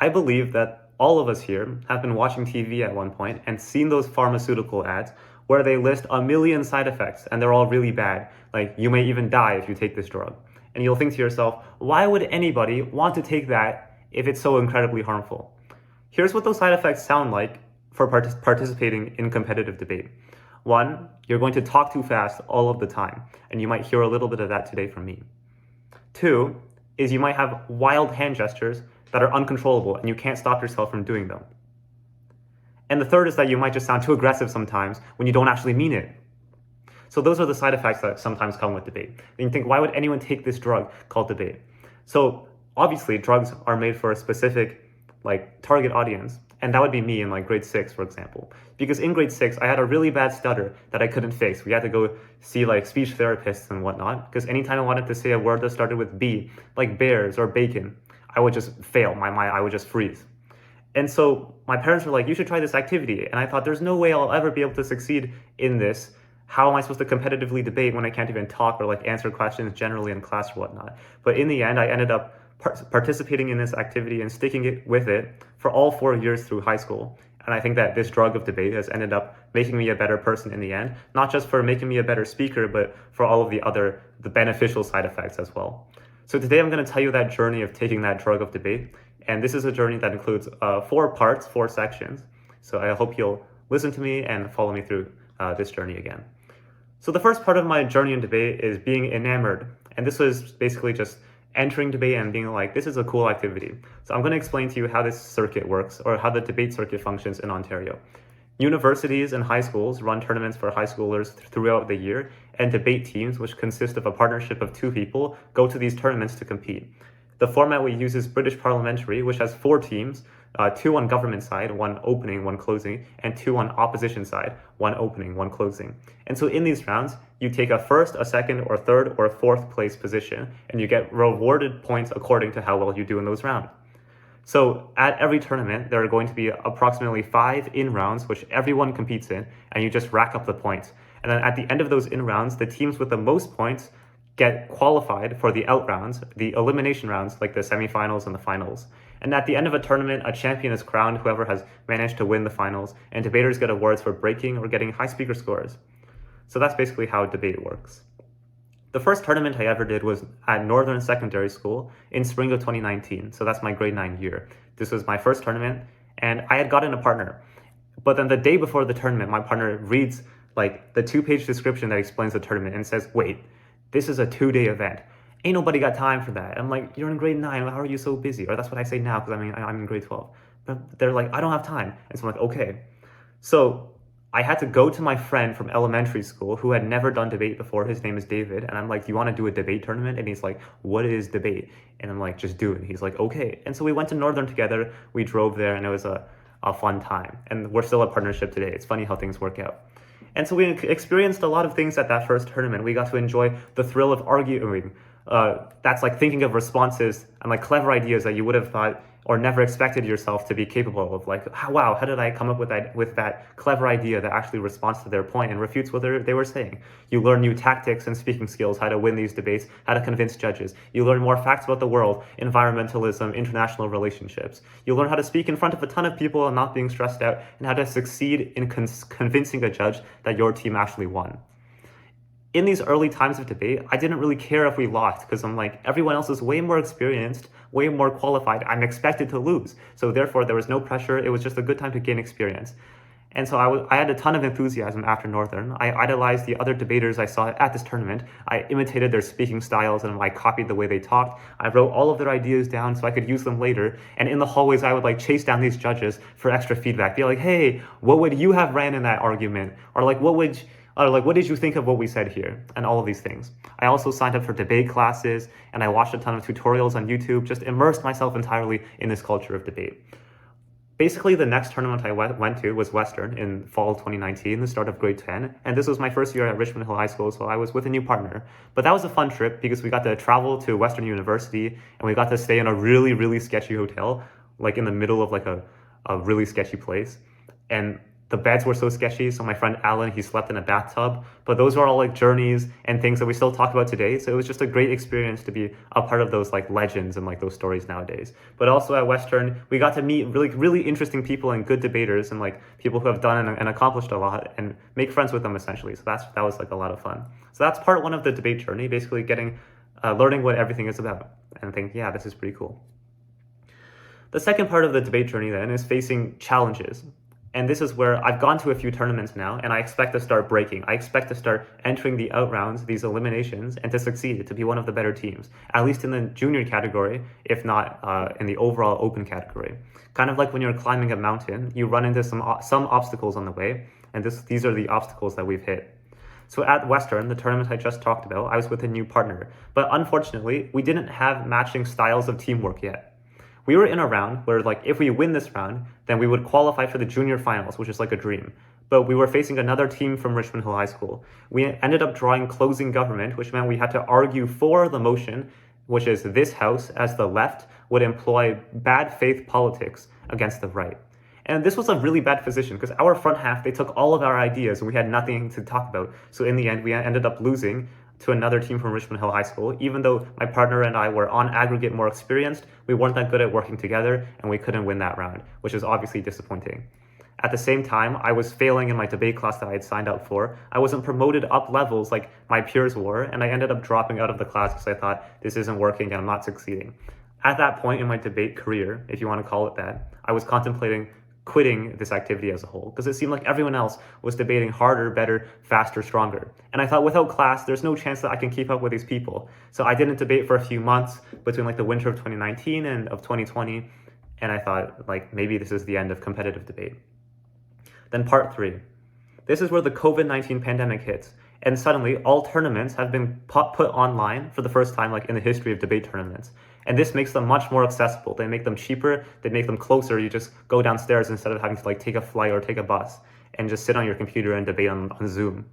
I believe that all of us here have been watching TV at one point and seen those pharmaceutical ads where they list a million side effects and they're all really bad. Like, you may even die if you take this drug. And you'll think to yourself, why would anybody want to take that if it's so incredibly harmful? Here's what those side effects sound like for participating in competitive debate. One, you're going to talk too fast all of the time, and you might hear a little bit of that today from me. Two is you might have wild hand gestures that are uncontrollable and you can't stop yourself from doing them. And the third is that you might just sound too aggressive sometimes when you don't actually mean it. So those are the side effects that sometimes come with debate. And you think, why would anyone take this drug called debate? So obviously drugs are made for a specific target audience. And that would be me in grade 6, for example. Because in grade 6, I had a really bad stutter that I couldn't fix. We had to go see speech therapists and whatnot. Because anytime I wanted to say a word that started with B, like bears or bacon, I would just fail. I would just freeze. And so my parents were like, you should try this activity. And I thought, there's no way I'll ever be able to succeed in this. How am I supposed to competitively debate when I can't even talk or answer questions generally in class or whatnot? But in the end, I ended up participating in this activity and sticking with it for all 4 years through high school. And I think that this drug of debate has ended up making me a better person in the end, not just for making me a better speaker, but for all of the beneficial side effects as well. So today I'm going to tell you that journey of taking that drug of debate. And this is a journey that includes 4 parts, 4 sections. So I hope you'll listen to me and follow me through this journey again. So the first part of my journey in debate is being enamored. And this was basically just entering debate and being like, this is a cool activity. So I'm going to explain to you how this circuit works, or how the debate circuit functions in Ontario. Universities and high schools run tournaments for high schoolers throughout the year, and debate teams, which consist of a partnership of 2 people, go to these tournaments to compete. The format we use is British Parliamentary, which has 4 teams, 2 on government side, 1 opening, 1 closing, and 2 on opposition side, 1 opening, 1 closing. And so in these rounds, you take a first, a second, or third, or 4th place position, and you get rewarded points according to how well you do in those rounds. So at every tournament, there are going to be approximately 5 in-rounds, which everyone competes in, and you just rack up the points. And then at the end of those in-rounds, the teams with the most points get qualified for the out rounds, the elimination rounds, like the semifinals and the finals. And at the end of a tournament, a champion is crowned, whoever has managed to win the finals, and debaters get awards for breaking or getting high speaker scores. So that's basically how debate works. The first tournament I ever did was at Northern Secondary School in spring of 2019. So that's my grade 9 year. This was my first tournament, and I had gotten a partner. But then the day before the tournament, my partner reads the 2-page description that explains the tournament and says, wait, this is a 2-day event. Ain't nobody got time for that. I'm like, you're in grade 9. How are you so busy? Or that's what I say now, because I'm in grade 12. But they're like, I don't have time. And so I'm like, okay. So I had to go to my friend from elementary school who had never done debate before. His name is David. And I'm like, do you want to do a debate tournament? And he's like, what is debate? And I'm like, just do it. And he's like, okay. And so we went to Northern together. We drove there, and it was a fun time. And we're still a partnership today. It's funny how things work out. And so we experienced a lot of things at that first tournament. We got to enjoy the thrill of arguing. That's thinking of responses and clever ideas that you would have thought or never expected yourself to be capable of. Wow, how did I come up with that clever idea that actually responds to their point and refutes what they were saying? You learn new tactics and speaking skills, how to win these debates, how to convince judges. You learn more facts about the world, environmentalism, international relationships. You learn how to speak in front of a ton of people and not being stressed out, and how to succeed in convincing a judge that your team actually won. In these early times of debate, I didn't really care if we lost, because I'm like, everyone else is way more experienced, way more qualified. I'm expected to lose. So therefore, there was no pressure. It was just a good time to gain experience. And so I had a ton of enthusiasm after Northern. I idolized the other debaters I saw at this tournament. I imitated their speaking styles, and I copied the way they talked. I wrote all of their ideas down so I could use them later. And in the hallways, I would chase down these judges for extra feedback. Be like, hey, what would you have ran in that argument? Or what did you think of what we said here? And all of these things. I also signed up for debate classes, and I watched a ton of tutorials on YouTube, just immersed myself entirely in this culture of debate. Basically, the next tournament I went to was Western in fall 2019, the start of grade 10. And this was my first year at Richmond Hill High School, so I was with a new partner. But that was a fun trip because we got to travel to Western University, and we got to stay in a really, really sketchy hotel, in the middle of a really sketchy place. And the beds were so sketchy. So my friend Alan, he slept in a bathtub. But those are all like journeys and things that we still talk about today. So it was just a great experience to be a part of those like legends and like those stories nowadays. But also at Western, we got to meet really interesting people and good debaters and like people who have done and accomplished a lot and make friends with them essentially. So that was like a lot of fun. So that's part one of the debate journey, basically learning what everything is about, and think, yeah, this is pretty cool. The second part of the debate journey then is facing challenges. And this is where I've gone to a few tournaments now, and I expect to start breaking. I expect to start entering the out rounds, these eliminations, and to succeed, to be one of the better teams, at least in the junior category, if not in the overall open category. Kind of like when you're climbing a mountain, you run into some obstacles on the way, and these are the obstacles that we've hit. So at Western, the tournament I just talked about, I was with a new partner, but unfortunately, we didn't have matching styles of teamwork yet. We were in a round where, like, if we win this round, then we would qualify for the junior finals, which is like a dream. But we were facing another team from Richmond Hill High School. We ended up drawing closing government, which meant we had to argue for the motion, which is this house, as the left, would employ bad faith politics against the right. And this was a really bad position because our front half, they took all of our ideas and we had nothing to talk about. So in the end, we ended up losing to another team from Richmond Hill High School. Even though my partner and I were on aggregate more experienced, we weren't that good at working together and we couldn't win that round, which is obviously disappointing. At the same time, I was failing in my debate class that I had signed up for. I wasn't promoted up levels like my peers were, and I ended up dropping out of the class because I thought this isn't working and I'm not succeeding. At that point in my debate career, if you want to call it that, I was contemplating quitting this activity as a whole because it seemed like everyone else was debating harder, better, faster, stronger. And I thought without class, there's no chance that I can keep up with these people. So I didn't debate for a few months between like the winter of 2019 and of 2020. And I thought like maybe this is the end of competitive debate. Then part 3. This is where the COVID-19 pandemic hits. And suddenly all tournaments have been put online for the first time like in the history of debate tournaments. And this makes them much more accessible. They make them cheaper, they make them closer. You just go downstairs instead of having to like take a flight or take a bus and just sit on your computer and debate on Zoom.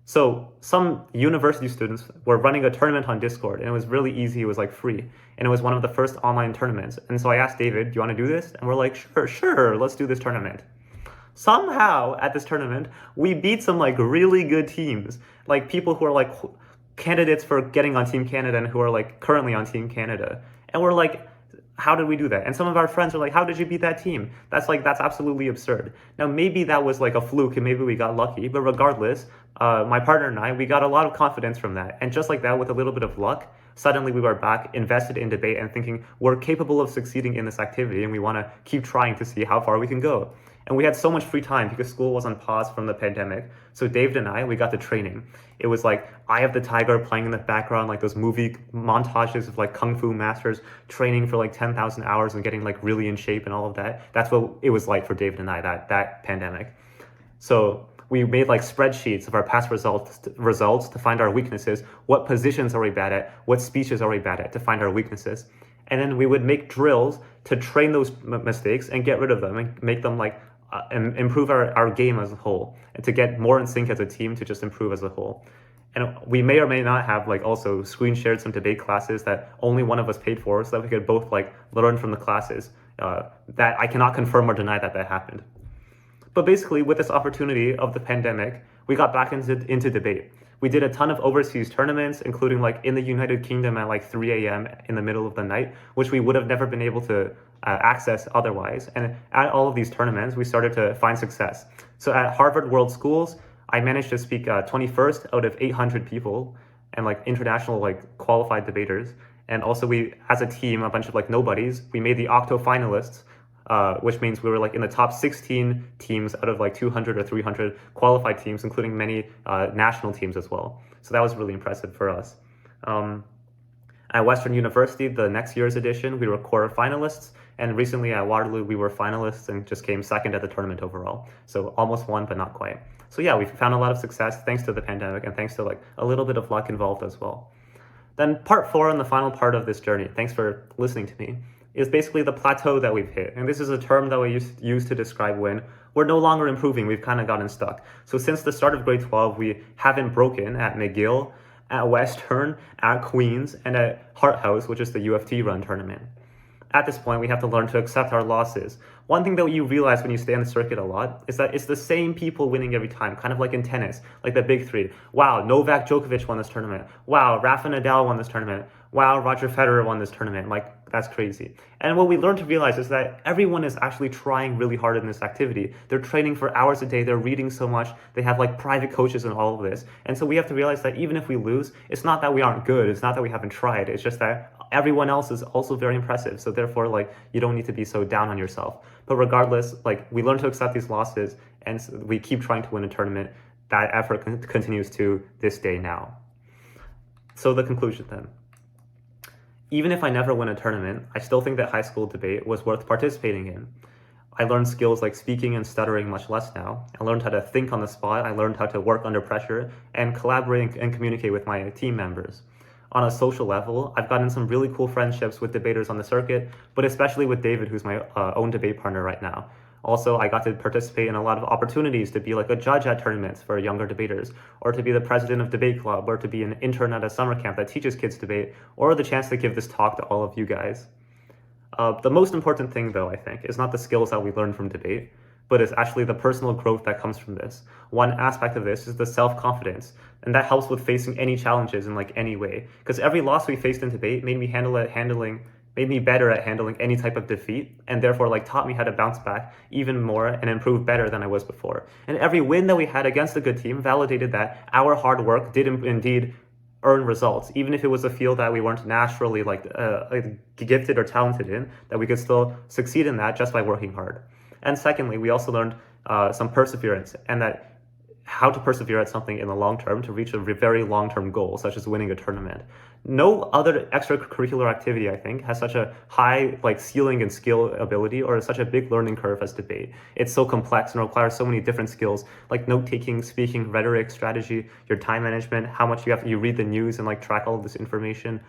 So some university students were running a tournament on Discord and it was really easy, it was like free. And it was one of the first online tournaments. And so I asked David, do you want to do this? And we're like, sure, let's do this tournament. Somehow at this tournament, we beat some like really good teams, like people who are like candidates for getting on Team Canada and who are like currently on Team Canada. And we're like, how did we do that? And some of our friends are like, how did you beat that team? That's absolutely absurd. Now, maybe that was like a fluke and maybe we got lucky, but regardless, my partner and I, we got a lot of confidence from that. And just like that, with a little bit of luck, suddenly we were back invested in debate and thinking we're capable of succeeding in this activity and we want to keep trying to see how far we can go. And we had so much free time because school was on pause from the pandemic. So David and I, we got to training. It was like Eye of the Tiger playing in the background, like those movie montages of like Kung Fu masters training for like 10,000 hours and getting like really in shape and all of that. That's what it was like for David and I, that pandemic. So we made like spreadsheets of our past results to find our weaknesses. What positions are we bad at? What speeches are we bad at? To find our weaknesses. And then we would make drills to train those mistakes and get rid of them and make them like improve our game as a whole, and to get more in sync as a team to just improve as a whole. And we may or may not have like also screen shared some debate classes that only one of us paid for so that we could both like learn from the classes. That I cannot confirm or deny that happened. But basically with this opportunity of the pandemic, we got back into debate. We did a ton of overseas tournaments, including like in the United Kingdom at like 3 a.m. in the middle of the night, which we would have never been able to access otherwise. And at all of these tournaments, we started to find success. So at Harvard World Schools, I managed to speak 21st out of 800 people and like international like qualified debaters. And also we, as a team, a bunch of like nobodies, we made the octo finalists, which means we were like in the top 16 teams out of like 200 or 300 qualified teams, including many national teams as well. So that was really impressive for us. At Western University, the next year's edition, we were quarterfinalists, and recently at Waterloo, we were finalists and just came second at the tournament overall. So almost won, but not quite. So yeah, we found a lot of success thanks to the pandemic and thanks to like a little bit of luck involved as well. Then part 4 and the final part of this journey, thanks for listening to me, is basically the plateau that we've hit. And this is a term that we use to describe when we're no longer improving, we've kind of gotten stuck. So since the start of grade 12, we haven't broken at McGill, at Western, at Queen's, and at Hart House, which is the U of T run tournament. At this point, we have to learn to accept our losses. One thing that you realize when you stay on the circuit a lot is that it's the same people winning every time, kind of like in tennis, like the big three. Wow, Novak Djokovic won this tournament. Wow, Rafa Nadal won this tournament. Wow, Roger Federer won this tournament. Like, that's crazy. And what we learn to realize is that everyone is actually trying really hard in this activity. They're training for hours a day. They're reading so much. They have like private coaches and all of this. And so we have to realize that even if we lose, it's not that we aren't good. It's not that we haven't tried. It's just that everyone else is also very impressive. So therefore, like, you don't need to be so down on yourself. But regardless, like, we learn to accept these losses and we keep trying to win a tournament. That effort continues to this day now. So the conclusion then. Even if I never win a tournament, I still think that high school debate was worth participating in. I learned skills like speaking and stuttering much less now. I learned how to think on the spot. I learned how to work under pressure and collaborate and communicate with my team members. On a social level, I've gotten some really cool friendships with debaters on the circuit, but especially with David, who's my own debate partner right now. Also, I got to participate in a lot of opportunities to be like a judge at tournaments for younger debaters, or to be the president of debate club, or to be an intern at a summer camp that teaches kids debate, or the chance to give this talk to all of you guys. The most important thing, though, I think, is not the skills that we learn from debate, but it's actually the personal growth that comes from this. One aspect of this is the self-confidence, and that helps with facing any challenges in like any way. Because every loss we faced in debate made me better at handling any type of defeat, and therefore like taught me how to bounce back even more and improve better than I was before. And every win that we had against a good team validated that our hard work did indeed earn results, even if it was a field that we weren't naturally like gifted or talented in, that we could still succeed in that just by working hard. And secondly, we also learned some perseverance, and that how to persevere at something in the long term to reach a very long-term goal, such as winning a tournament. No other extracurricular activity, I think, has such a high like ceiling and skill ability or such a big learning curve as debate. It's so complex and requires so many different skills like note-taking, speaking, rhetoric, strategy, your time management, how much you read the news and like track all of this information.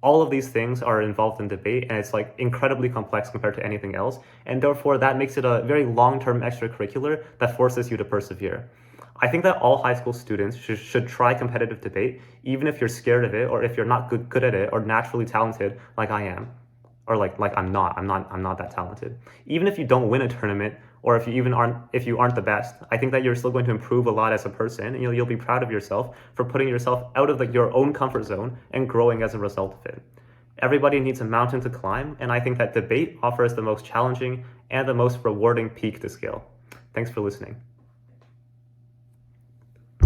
All of these things are involved in debate, and it's like incredibly complex compared to anything else. And therefore, that makes it a very long-term extracurricular that forces you to persevere. I think that all high school students should try competitive debate, even if you're scared of it, or if you're not good at it, or naturally talented like I am, or like I'm not that talented. Even if you don't win a tournament, or if you aren't the best, I think that you're still going to improve a lot as a person, and you'll be proud of yourself for putting yourself out of like your own comfort zone and growing as a result of it. Everybody needs a mountain to climb, and I think that debate offers the most challenging and the most rewarding peak to scale. Thanks for listening.